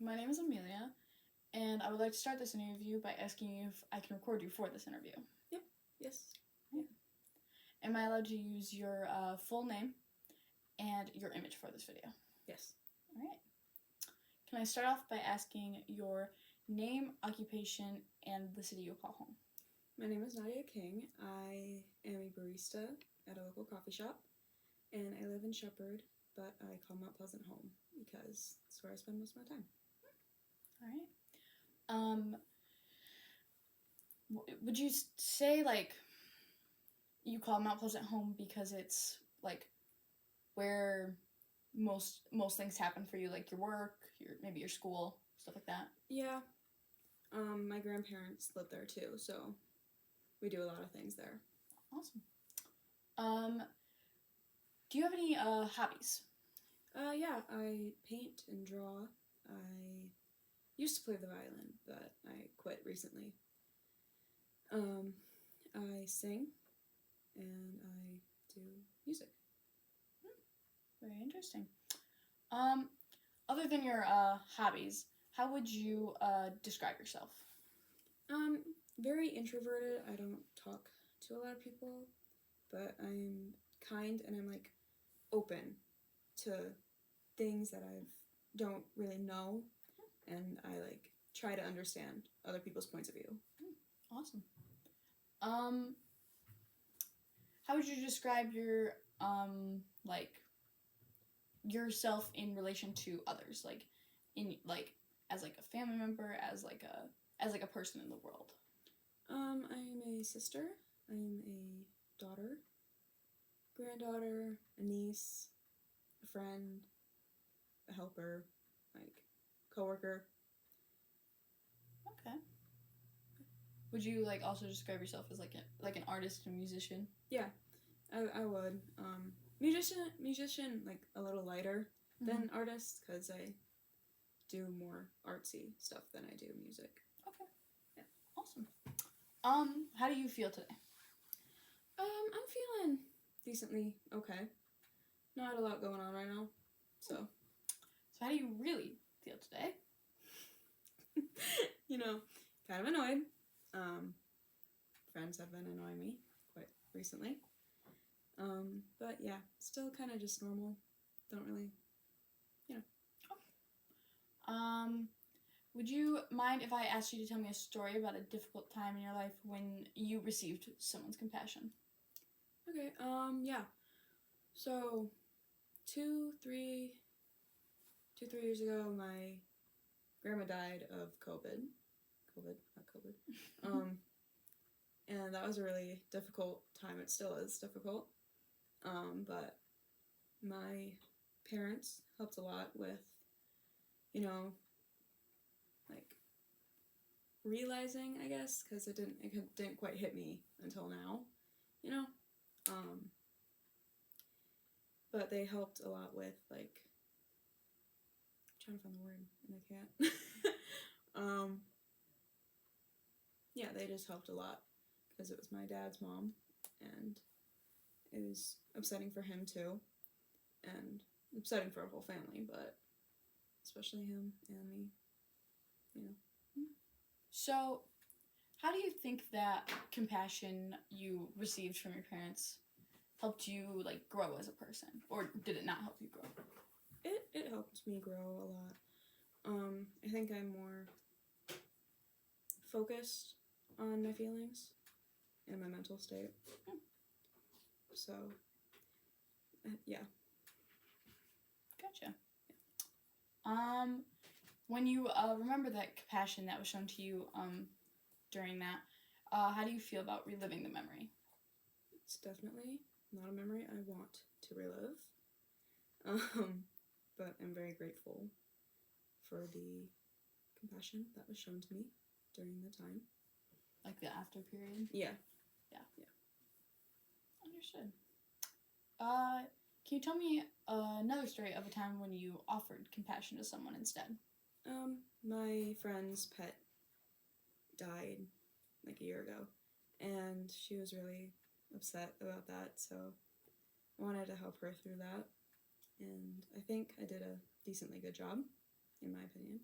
My name is Amelia, and I would like to start this interview by asking you if I can record you for this interview. Yep. Yes. Yeah. Am I allowed to use your full name and your image for this video? Yes. All right. Can I start off by asking your name, occupation, and the city you call home? My name is Nadia King. I am a barista at a local coffee shop, and I live in Shepherd, but I call Mount Pleasant home because it's where I spend most of my time. All right. Would you say you call Mount Pleasant home because it's where most things happen for you, like your work, maybe your school, stuff like that? Yeah. My grandparents live there too, so we do a lot of things there. Awesome. Do you have any hobbies? Yeah, I paint and draw. I used to play the violin, but I quit recently. I sing, and I do music. Very interesting. Other than your hobbies, how would you describe yourself? Very introverted. I don't talk to a lot of people, but I'm kind and I'm open to things that I don't really know, and I try to understand other people's points of view. Awesome. How would you describe your yourself in relation to others, as a family member, as a person in the world? I'm a sister. I'm a daughter, granddaughter, a niece, a friend, a helper, coworker. Okay. Would you also describe yourself as an artist and musician? Yeah, I would. Musician, a little lighter than artist, because I do more artsy stuff than I do music. Okay. Yeah. Awesome. How do you feel today? I'm feeling decently okay. Not a lot going on right now, so. So how do you really feel today? Kind of annoyed. Friends have been annoying me quite recently. But yeah, still kind of just normal. Don't really, Would you mind if I asked you to tell me a story about a difficult time in your life when you received someone's compassion? Okay, yeah. So, 2-3 years ago, my grandma died of COVID, not COVID. And that was a really difficult time. It still is difficult. But my parents helped a lot with, realizing, I guess, because it didn't quite hit me until now, But they helped a lot with I'm trying to find the word and I can't. Yeah, they just helped a lot because it was my dad's mom, and it was upsetting for him too, and upsetting for our whole family, but especially him and me, So, how do you think that compassion you received from your parents helped you grow as a person, or did it not help you grow? It helped me grow a lot. I think I'm more focused on my feelings and my mental state. So, yeah. Gotcha. When you remember that compassion that was shown to you during that, how do you feel about reliving the memory? It's definitely not a memory I want to relive. But I'm very grateful for the compassion that was shown to me during the time. Like the after period? Yeah. Understood. Can you tell me another story of a time when you offered compassion to someone instead? My friend's pet died a year ago, and she was really upset about that, so I wanted to help her through that, and I think I did a decently good job, in my opinion.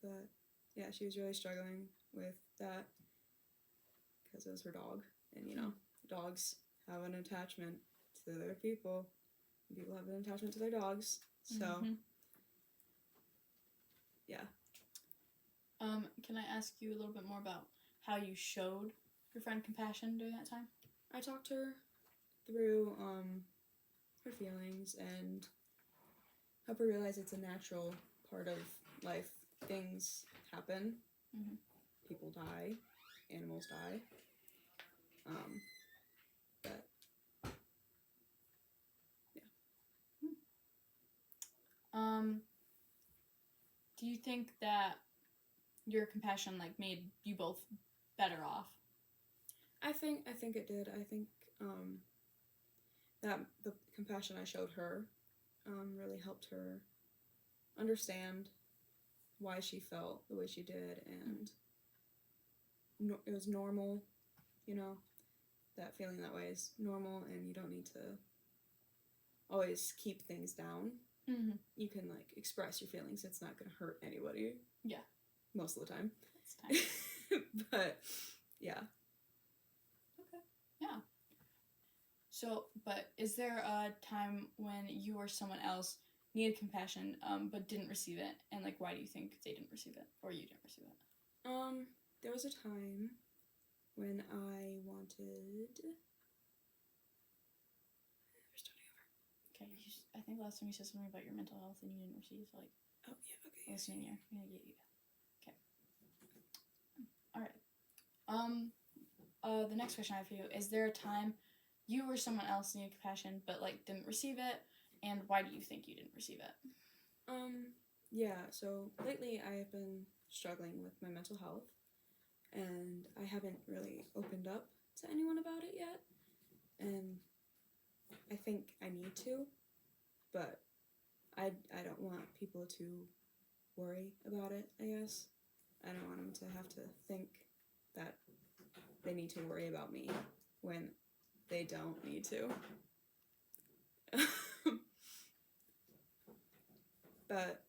But yeah, she was really struggling with that because it was her dog, and dogs have an attachment to their people, and people have an attachment to their dogs. So Mhm. yeah. Can I ask you a little bit more about how you showed your friend compassion during that time? I talked her through her feelings and help her realize it's a natural part of life. Things happen. Mhm. People die. Animals die. But yeah. Do you think that your compassion like made you both better off? I think it did. I think that the compassion I showed her really helped her understand why she felt the way she did, and it was normal. That feeling that way is normal, and you don't need to always keep things down. Mm-hmm. You can like express your feelings. It's not going to hurt anybody. Yeah. Most of the time. It's time. But yeah. Okay. Yeah. So, but is there a time when you or someone else needed compassion, but didn't receive it, and like why do you think they didn't receive it, or you didn't receive it? There was a time when I wanted. We're starting over. Okay. I think last time you said something about your mental health and you didn't receive like. Oh yeah. Okay. Listening here. I'm gonna get you. Okay. All right. The next question I have for you is: there a time you or someone else needed compassion but like didn't receive it, and why do you think you didn't receive it? Yeah. So lately, I have been struggling with my mental health, and I haven't really opened up to anyone about it yet, and I think I need to, but I don't want people to worry about it, I guess. I don't want them to have to think that they need to worry about me when they don't need to. But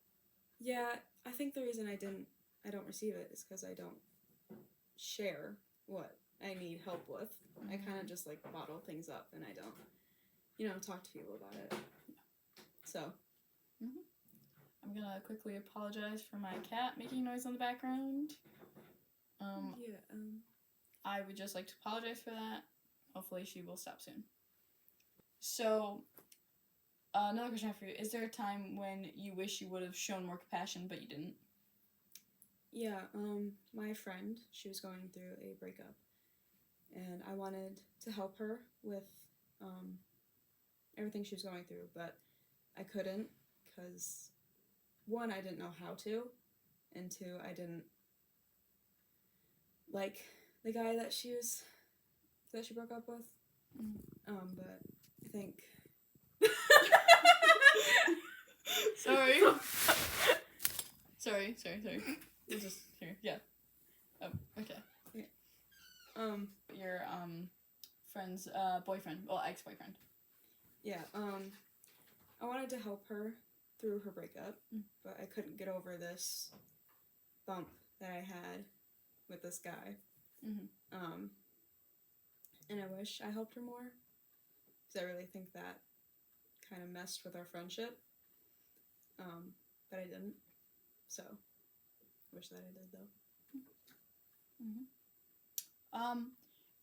yeah, I think the reason I don't receive it is because I don't share what I need help with. I kind of just like bottle things up, and I don't, talk to people about it. So. I'm gonna quickly apologize for my cat making noise in the background. I would just like to apologize for that. Hopefully she will stop soon. So, another question I have for you. Is there a time when you wish you would have shown more compassion but you didn't? Yeah, my friend, she was going through a breakup, and I wanted to help her with everything she was going through, but I couldn't because, one, I didn't know how to, and two, I didn't like the guy that she broke up with. But I think. Sorry. We're just here. Yeah. Oh, okay. Yeah. Your friend's boyfriend, well, ex-boyfriend. Yeah. I wanted to help her through her breakup, but I couldn't get over this bump that I had with this guy. And I wish I helped her more, because I really think that kind of messed with our friendship. But I didn't. So, wish that I did, though.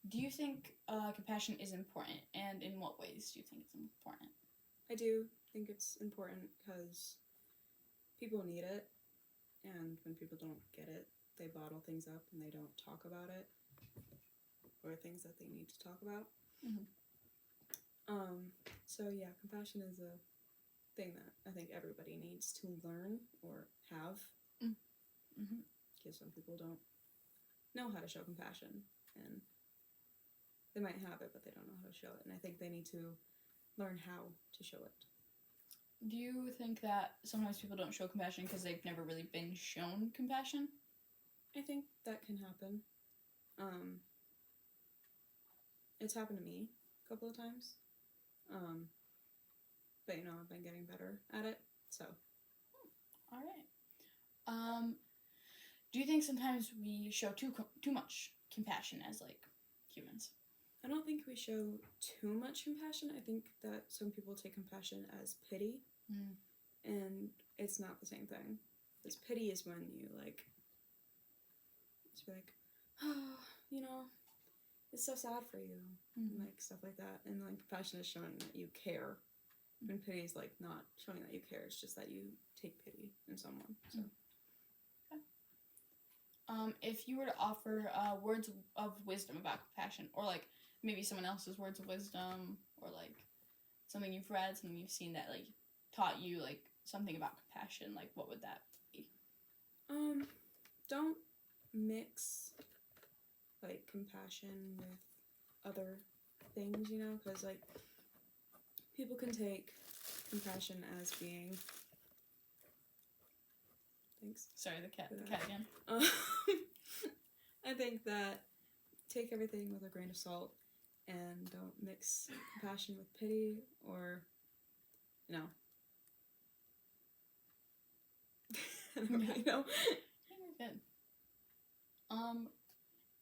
Do you think compassion is important, and in what ways do you think it's important? I do think it's important because people need it, and when people don't get it, they bottle things up and they don't talk about it, or things that they need to talk about. So yeah, compassion is a thing that I think everybody needs to learn or have. Because some people don't know how to show compassion, and they might have it, but they don't know how to show it, and I think they need to learn how to show it. Do you think that sometimes people don't show compassion because they've never really been shown compassion? I think that can happen. It's happened to me a couple of times. But I've been getting better at it, so. do you think sometimes we show too much compassion as like humans? I don't think we show too much compassion. I think that some people take compassion as pity, Mm. and it's not the same thing. Because pity is when you like, just be like, oh, you know, it's so sad for you, and Mm. like stuff like that. And like compassion is showing that you care. And pity is like not showing that you care. It's just that you take pity in someone. So. If you were to offer words of wisdom about compassion, or like maybe someone else's words of wisdom, or like something you've read, something you've seen that like taught you like something about compassion, like what would that be? Don't mix like compassion with other things, you know, because like people can take compassion as being. Thanks. Sorry, the cat again. I think that take everything with a grain of salt and don't mix compassion with pity or, you know. I don't really know. You're good.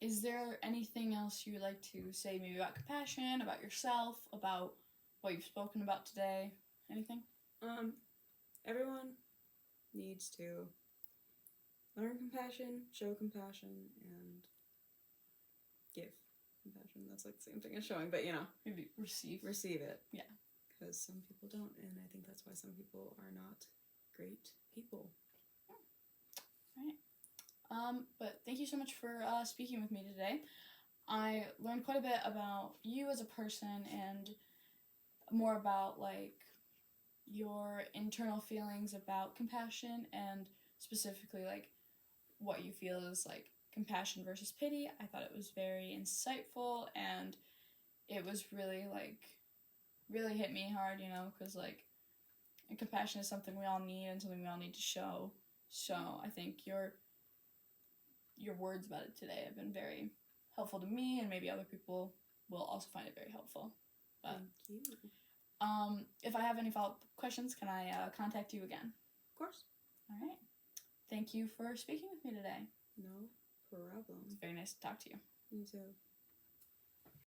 Is there anything else you would like to say maybe about compassion, about yourself, about what you've spoken about today? Anything? Everyone needs to learn compassion, show compassion, and give compassion. That's like the same thing as showing, but you know. Maybe receive. Receive it. Yeah. Because some people don't, and I think that's why some people are not great people. Right. But thank you so much for speaking with me today. I learned quite a bit about you as a person and more about like your internal feelings about compassion and specifically like what you feel is like compassion versus pity. I thought it was very insightful and it was really like really hit me hard, you know, because like compassion is something we all need and something we all need to show. So I think your words about it today have been very helpful to me, and maybe other people will also find it very helpful. But, Thank you. If I have any follow-up questions, can I contact you again? Of course. All right. Thank you for speaking with me today. No problem. It's very nice to talk to you. You too.